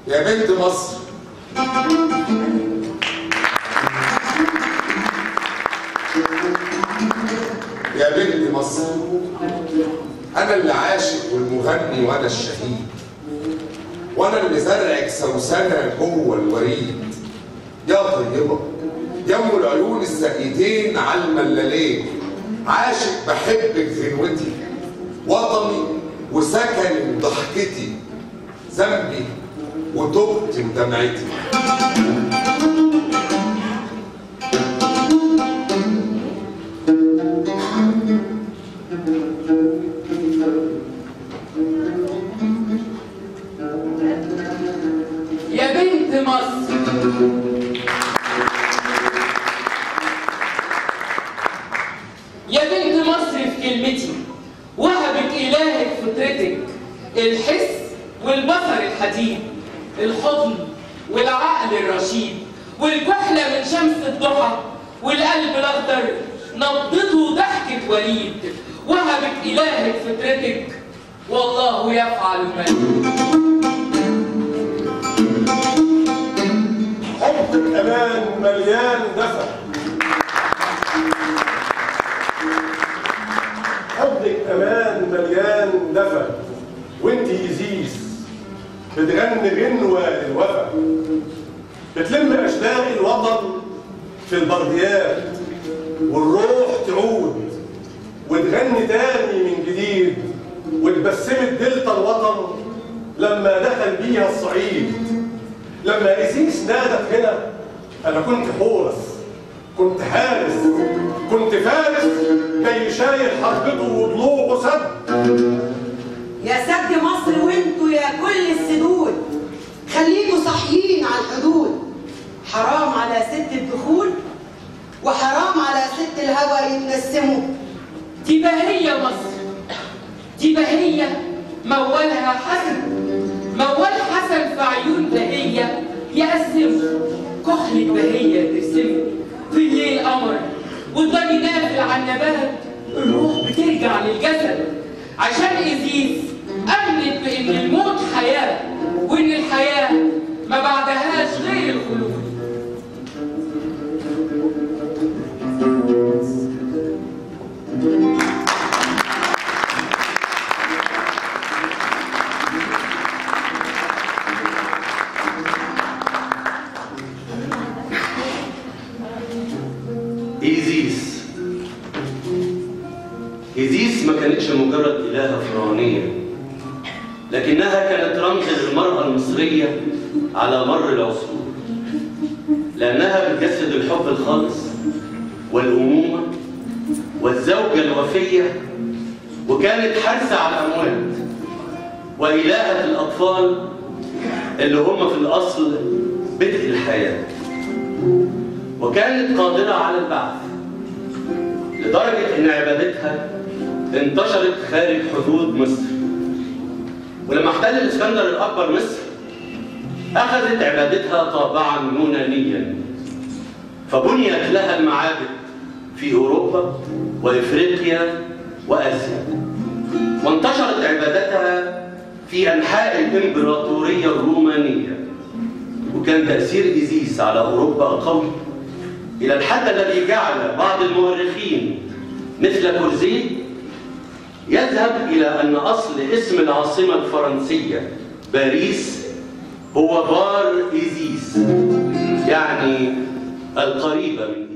يا بنت مصر، يا بنت مصر، أنا اللي عاشق والمغني وأنا الشهيد، وأنا اللي زرعك سوسنة جوه الوريد. يا طيبة يا أم العيون السقيتين على الملالين، عاشق بحبك غنوتي، وطني وسكني وضحكتي، ذنبي وتوبتي ودمعتي. يا بنت مصر، يا بنت مصر، في كلمتي وهبك إلهك فطرتك، الحس والبصر الحديد، الحضن والعقل الرشيد، والكحلة من شمس الضحى، والقلب الأخضر نبضته ضحكة وليد. وهبك إلهك فطرتك، والله يفعل ما يريد. حبك أمان مليان دفى، حبك أمان مليان دفى، وانت يزيز بتغني غنوة للوفا، بتلم أشلاء الوطن في البرديات، والروح تعود وتغني تاني من جديد، وتبسمت دلتا الوطن لما دخل بيها الصعيد. لما إزيس نادت هنا أنا كنت حورس، كنت حارس، كنت فارس جاي شايل حربته وضلوعه سد. يا سد مصر وانتوا يا كل السدود، خليكوا صاحيين على الحدود. حرام على ست الدخول وحرام على ست الهوى يتنسموا. دي بهية مصر، دي بهية موالها حسن، موال حسن في عيون بهية يقسموا. كحلة بهية ترسمه في الليل قمر، والضي نافل على النبات، الروح بترجع للجسد. عشان إزيز أمنت بإن الموت حياة، وإن الحياة ما بعدهاش غير الخلود. إيزيس ما كانتش مجرد إلهة فرعونية، لكنها كانت رمز للمرأة المصرية على مر العصور، لأنها بتجسد الحب الخالص والأمومة والزوجة الوفية، وكانت حارسة على الأموات وإلهة الأطفال اللي هم في الأصل بدء الحياة، وكانت قادرة على البعث، لدرجة إن عبادتها انتشرت خارج حدود مصر. ولما احتل الإسكندر الأكبر مصر أخذت عبادتها طابعا يونانيا، فبنيت لها المعابد في أوروبا وإفريقيا وآسيا، وانتشرت عبادتها في في أنحاء الإمبراطورية الرومانية، وكان تأثير إيزيس على أوروبا قوي إلى الحد الذي جعل بعض المؤرخين مثل كورزيه يذهب إلى أن أصل اسم العاصمة الفرنسية باريس هو بار إيزيس، يعني القريبة من